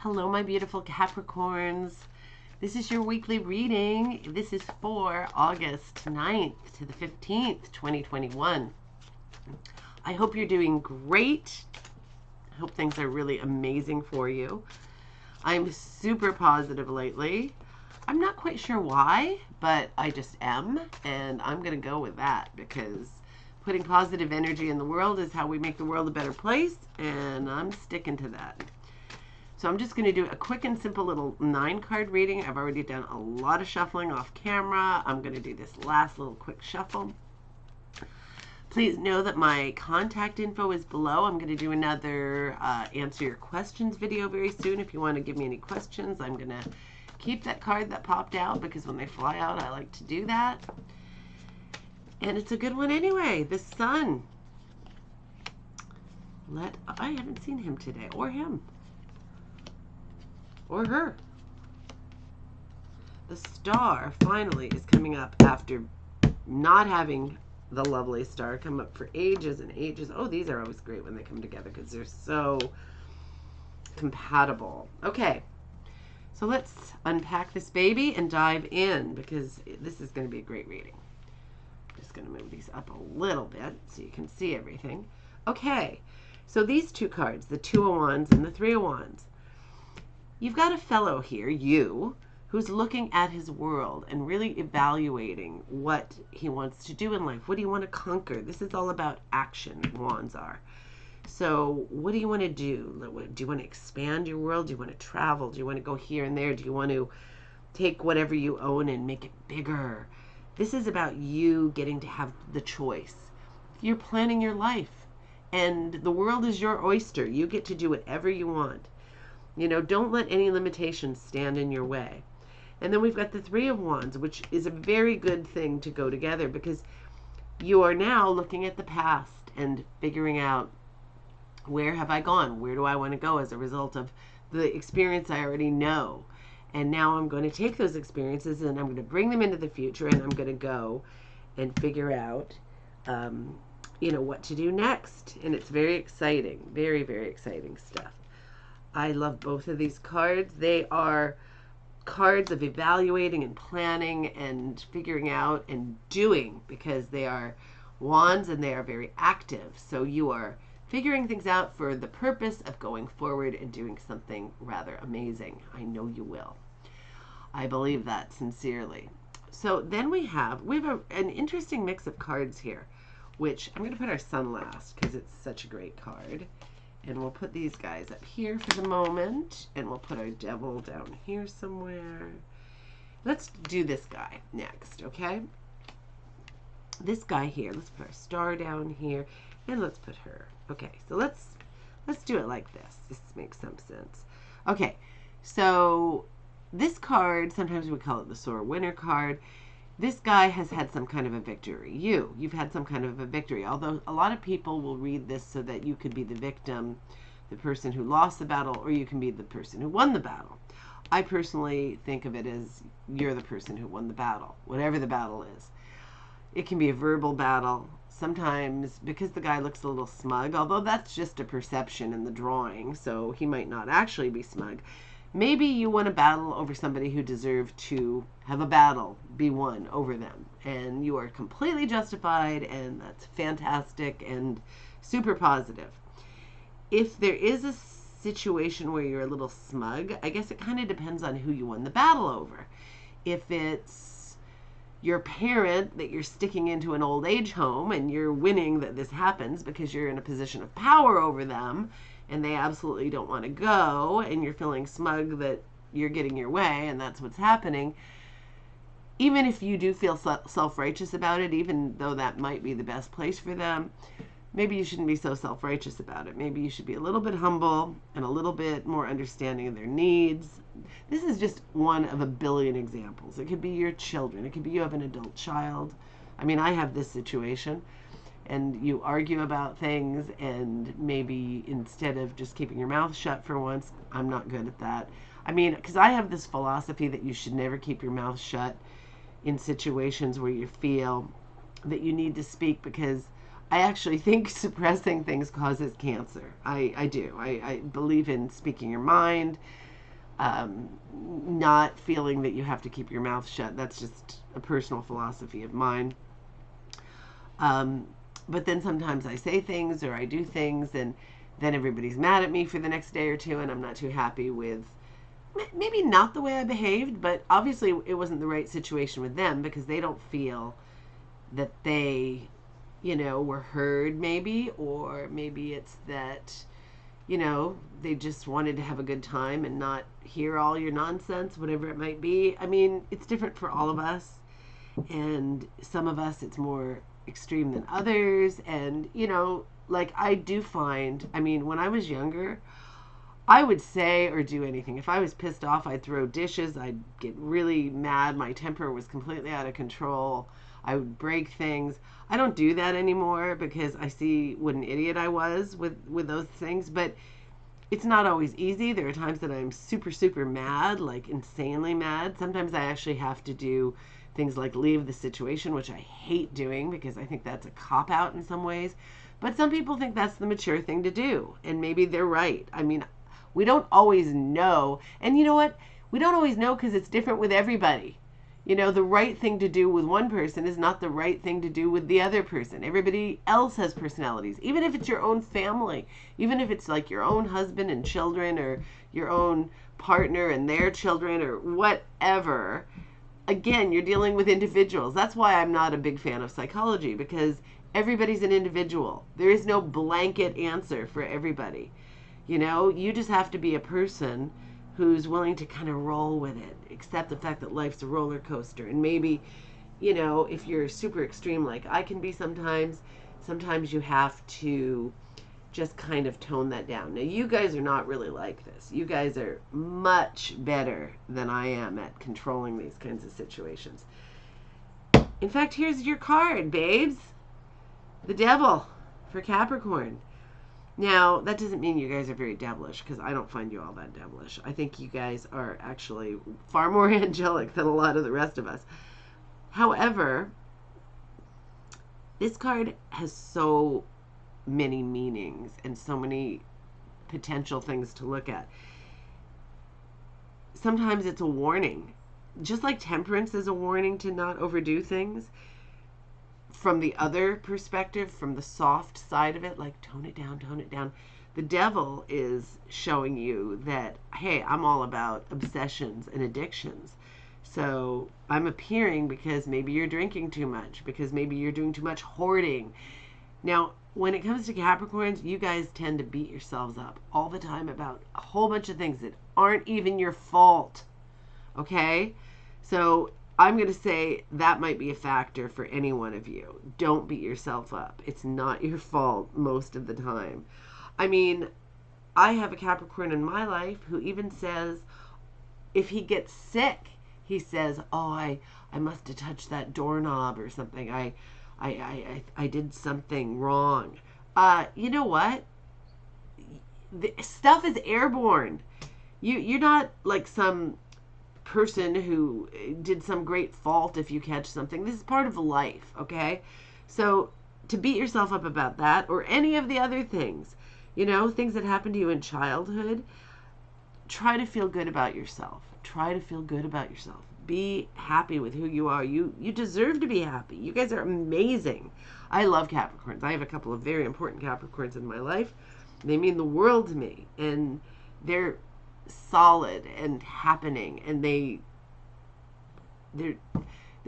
Hello, my beautiful Capricorns. This is your weekly reading. This is for August 9th to the 15th, 2021. I hope you're doing great. I hope things are really amazing for you. I'm super positive lately. I'm not quite sure why, but I just am, and I'm going to go with that because putting positive energy in the world is how we make the world a better place, and I'm sticking to that. So I'm just going to do a quick and simple little 9-card reading. I've already done a lot of shuffling off camera. I'm going to do this last little quick shuffle. Please know that my contact info is below. I'm going to do another answer your questions video very soon. If you want to give me any questions, I'm going to keep that card that popped out because when they fly out, I like to do that. And it's a good one anyway. The Sun. I haven't seen him today, or him. Or her. The Star finally is coming up after not having the lovely Star come up for ages and ages. Oh, these are always great when they come together because they're so compatible. Okay, so let's unpack this baby and dive in because this is going to be a great reading. I'm just going to move these up a little bit so you can see everything. Okay, so these two cards, the Two of Wands and the Three of Wands. You've got a fellow here, you, who's looking at his world and really evaluating what he wants to do in life. What do you want to conquer? This is all about action, wands are. So what do you want to do? Do you want to expand your world? Do you want to travel? Do you want to go here and there? Do you want to take whatever you own and make it bigger? This is about you getting to have the choice. You're planning your life, and the world is your oyster. You get to do whatever you want. You know, don't let any limitations stand in your way. And then we've got the Three of Wands, which is a very good thing to go together because you are now looking at the past and figuring out, where have I gone? Where do I want to go as a result of the experience I already know? And now I'm going to take those experiences and I'm going to bring them into the future, and I'm going to go and figure out, what to do next. And it's very exciting, very, very exciting stuff. I love both of these cards. They are cards of evaluating and planning and figuring out and doing, because they are wands and they are very active. So you are figuring things out for the purpose of going forward and doing something rather amazing. I know you will. I believe that sincerely. So then we have an interesting mix of cards here, which I'm going to put our Sun last because it's such a great card. And we'll put these guys up here for the moment. And we'll put our Devil down here somewhere. Let's do this guy next, okay? This guy here. Let's put our Star down here. And let's put her. Okay, so let's do it like this. This makes some sense. Okay, so this card, sometimes we call it the Sore Winner card. This guy has had some kind of a victory. You've had some kind of a victory. Although a lot of people will read this so that you could be the victim, the person who lost the battle, or you can be the person who won the battle. I personally think of it as you're the person who won the battle, whatever the battle is. It can be a verbal battle. Sometimes, because the guy looks a little smug, although that's just a perception in the drawing, so he might not actually be smug. Maybe you won a battle over somebody who deserved to have a battle be won over them. And you are completely justified, and that's fantastic and super positive. If there is a situation where you're a little smug, I guess it kind of depends on who you won the battle over. If it's your parent that you're sticking into an old age home and you're winning that this happens because you're in a position of power over them, and they absolutely don't want to go, and you're feeling smug that you're getting your way, and that's what's happening. Even if you do feel self-righteous about it, even though that might be the best place for them, maybe you shouldn't be so self-righteous about it. Maybe you should be a little bit humble and a little bit more understanding of their needs. This is just one of a billion examples. It could be your children. It could be you have an adult child. I mean, I have this situation. And you argue about things, and maybe instead of just keeping your mouth shut for once, I'm not good at that. I mean, because I have this philosophy that you should never keep your mouth shut in situations where you feel that you need to speak, because I actually think suppressing things causes cancer. I do. I believe in speaking your mind, not feeling that you have to keep your mouth shut. That's just a personal philosophy of mine. Um, but then sometimes I say things or I do things, and then everybody's mad at me for the next day or two, and I'm not too happy with maybe not the way I behaved, but obviously it wasn't the right situation with them because they don't feel that they, were heard maybe, or maybe it's that, they just wanted to have a good time and not hear all your nonsense, whatever it might be. I mean, it's different for all of us, and some of us it's more extreme than others, and, like I do find, I mean, when I was younger, I would say or do anything. If I was pissed off, I'd throw dishes. I'd get really mad. My temper was completely out of control. I would break things. I don't do that anymore because I see what an idiot I was with those things. But it's not always easy. There are times that I'm super, super mad, like insanely mad. Sometimes I actually have to do things like leave the situation, which I hate doing because I think that's a cop-out in some ways. But some people think that's the mature thing to do. And maybe they're right. I mean, we don't always know. And you know what? We don't always know because it's different with everybody. The right thing to do with one person is not the right thing to do with the other person. Everybody else has personalities. Even if it's your own family, even if it's like your own husband and children or your own partner and their children or whatever. Again, you're dealing with individuals. That's why I'm not a big fan of psychology, because everybody's an individual. There is no blanket answer for everybody. You just have to be a person who's willing to kind of roll with it, accept the fact that life's a roller coaster. And maybe, if you're super extreme like I can be sometimes you have to just kind of tone that down. Now, you guys are not really like this. You guys are much better than I am at controlling these kinds of situations. In fact, here's your card, babes. The Devil for Capricorn. Now, that doesn't mean you guys are very devilish, because I don't find you all that devilish. I think you guys are actually far more angelic than a lot of the rest of us. However, this card has so many meanings and so many potential things to look at. Sometimes it's a warning. Just like temperance is a warning to not overdo things, from the other perspective, from the soft side of it, like tone it down, tone it down. The Devil is showing you that, hey, I'm all about obsessions and addictions. So I'm appearing because maybe you're drinking too much, because maybe you're doing too much hoarding. Now, when it comes to Capricorns, you guys tend to beat yourselves up all the time about a whole bunch of things that aren't even your fault. Okay? So I'm going to say that might be a factor for any one of you. Don't beat yourself up. It's not your fault most of the time. I mean, I have a Capricorn in my life who even says, if he gets sick, he says, oh, I must have touched that doorknob or something. I did something wrong. You know what? The stuff is airborne. You're not like some person who did some great fault if you catch something. This is part of life, okay? So to beat yourself up about that or any of the other things, things that happened to you in childhood, try to feel good about yourself. Try to feel good about yourself. Be happy with who you are. You deserve to be happy. You guys are amazing. I love Capricorns. I have a couple of very important Capricorns in my life. They mean the world to me, and they're solid and happening, and they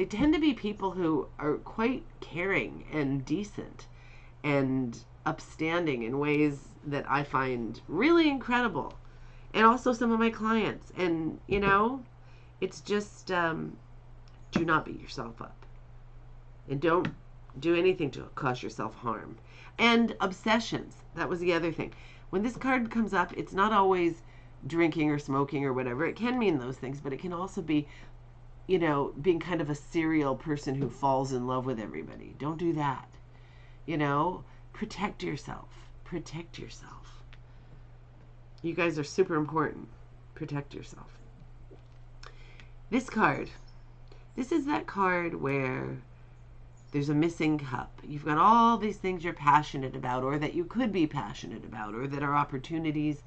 tend to be people who are quite caring and decent and upstanding in ways that I find really incredible, and also some of my clients. And it's just do not beat yourself up, and don't do anything to cause yourself harm. And obsessions, that was the other thing. When this card comes up, it's not always drinking or smoking or whatever. It can mean those things, but it can also be, being kind of a serial person who falls in love with everybody. Don't do that. Protect yourself. Protect yourself. You guys are super important. Protect yourself. This card. This is that card where there's a missing cup. You've got all these things you're passionate about, or that you could be passionate about, or that are opportunities.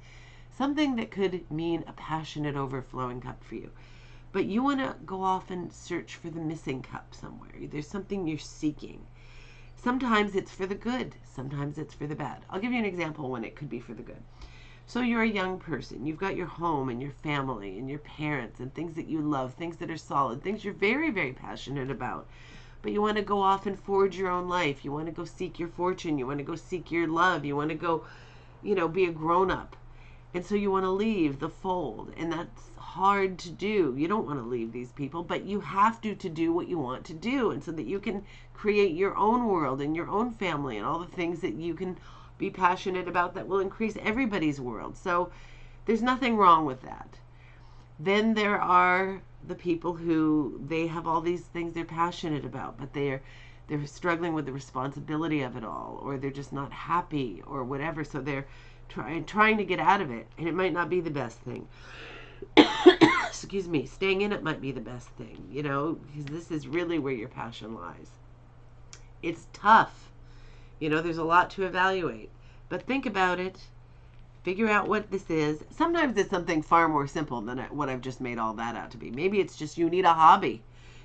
something that could mean a passionate overflowing cup for you. But you want to go off and search for the missing cup somewhere. There's something you're seeking. Sometimes it's for the good, sometimes it's for the bad. I'll give you an example when it could be for the good. So you're a young person, you've got your home and your family and your parents and things that you love, things that are solid, things you're very, very passionate about. But you want to go off and forge your own life. You want to go seek your fortune. You want to go seek your love. You want to go, be a grown-up. And so you want to leave the fold. And that's hard to do. You don't want to leave these people, but you have to do what you want to do. And so that you can create your own world and your own family and all the things that you can be passionate about that will increase everybody's world. So there's nothing wrong with that. Then there are the people who they have all these things they're passionate about, but they're struggling with the responsibility of it all, or they're just not happy or whatever. So they're trying to get out of it, and it might not be the best thing. Excuse me. Staying in it might be the best thing, because this is really where your passion lies. It's tough. There's a lot to evaluate, but think about it. Figure out what this is. Sometimes it's something far more simple than what I've just made all that out to be. Maybe it's just you need a hobby.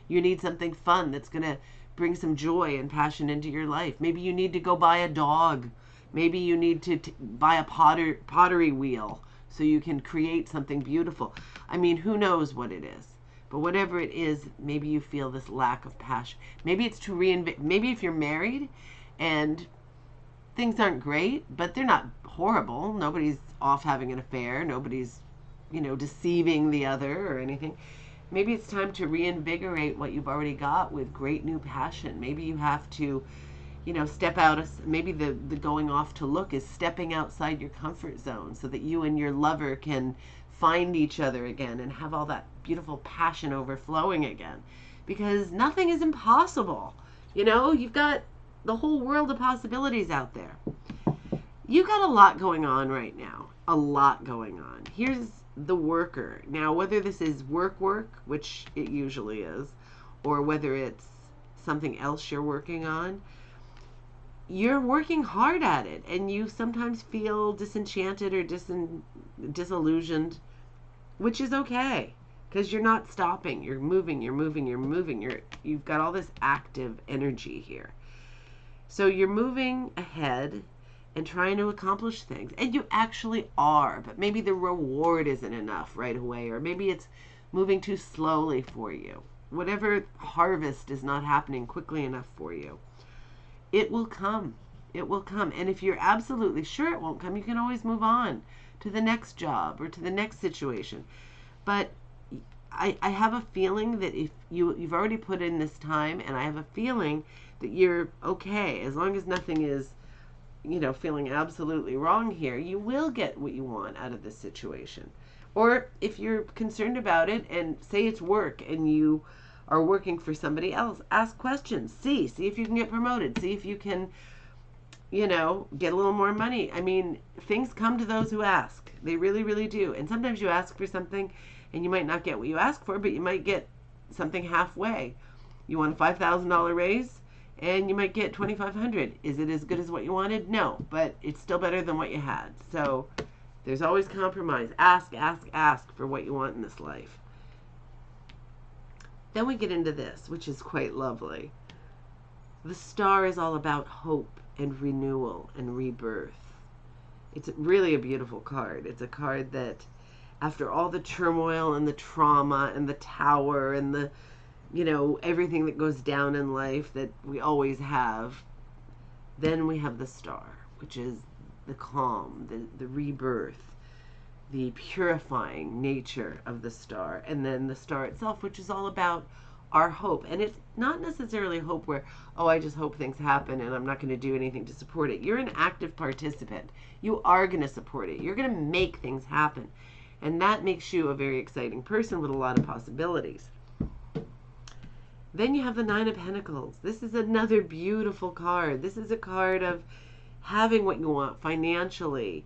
You need something fun that's going to bring some joy and passion into your life. Maybe you need to go buy a dog. Maybe you need to buy a pottery wheel so you can create something beautiful. I mean, who knows what it is? But whatever it is, maybe you feel this lack of passion. Maybe it's to maybe if you're married and things aren't great, but they're not horrible. Nobody's off having an affair. Nobody's, deceiving the other or anything. Maybe it's time to reinvigorate what you've already got with great new passion. Maybe you have to, step out. Maybe the going off to look is stepping outside your comfort zone so that you and your lover can find each other again and have all that beautiful passion overflowing again. Because nothing is impossible. You've got the whole world of possibilities out there. You got a lot going on right now. A lot going on. Here's the worker. Now, whether this is work, which it usually is, or whether it's something else you're working on, you're working hard at it, and you sometimes feel disenchanted or disillusioned, which is okay, because you're not stopping. You're moving. You've got all this active energy here. So you're moving ahead and trying to accomplish things. And you actually are, but maybe the reward isn't enough right away, or maybe it's moving too slowly for you. Whatever harvest is not happening quickly enough for you, it will come. It will come. And if you're absolutely sure it won't come, you can always move on to the next job or to the next situation. But I have a feeling that if you've already put in this time, and I have a feeling that you're okay, as long as nothing is, feeling absolutely wrong here, you will get what you want out of this situation. Or if you're concerned about it, and say it's work and you are working for somebody else, ask questions, see if you can get promoted, see if you can, get a little more money. I mean, things come to those who ask. They really, really do. And sometimes you ask for something and you might not get what you ask for, but you might get something halfway. You want a $5,000 raise and you might get $2,500. Is it as good as what you wanted? No, but it's still better than what you had. So there's always compromise. Ask for what you want in this life. Then we get into this, which is quite lovely. The star is all about hope and renewal and rebirth. It's really a beautiful card. It's a card that, after all the turmoil and the trauma and the tower and the, everything that goes down in life that we always have, then we have the star, which is the calm, the rebirth, the purifying nature of the star, and then the star itself, which is all about our hope. And it's not necessarily hope where, I just hope things happen and I'm not going to do anything to support it. You're an active participant. You are going to support it. You're going to make things happen. And that makes you a very exciting person with a lot of possibilities. Then you have the Nine of Pentacles. This is another beautiful card. This is a card of having what you want financially,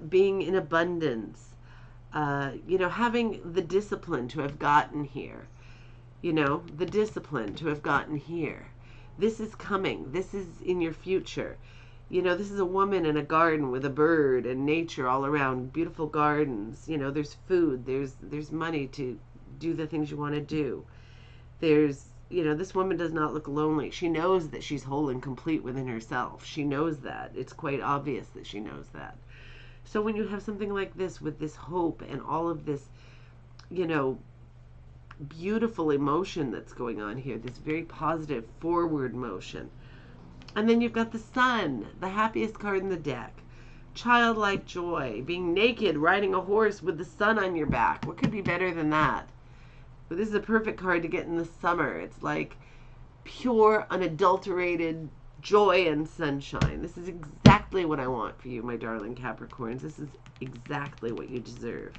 being in abundance, having the discipline to have gotten here. The discipline to have gotten here. This is coming. This is in your future. You know, this is a woman in a garden with a bird and nature all around, beautiful gardens. You know, there's food, there's money to do the things you want to do. There's, you know, this woman does not look lonely. She knows that she's whole and complete within herself. She knows that. It's quite obvious that she knows that. So when you have something like this with this hope and all of this, you know, beautiful emotion that's going on here, this very positive forward motion. And then you've got the sun, the happiest card in the deck. Childlike joy, being naked, riding a horse with the sun on your back. What could be better than that? But this is a perfect card to get in the summer. It's like pure, unadulterated joy and sunshine. This is exactly what I want for you, my darling Capricorns. This is exactly what you deserve.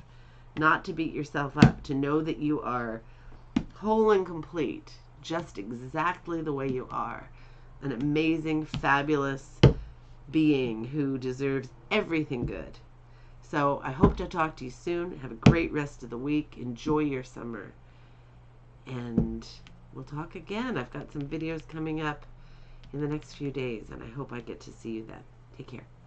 Not to beat yourself up, to know that you are whole and complete, just exactly the way you are. An amazing, fabulous being who deserves everything good. So I hope to talk to you soon. Have a great rest of the week. Enjoy your summer. And we'll talk again. I've got some videos coming up in the next few days, and I hope I get to see you then. Take care.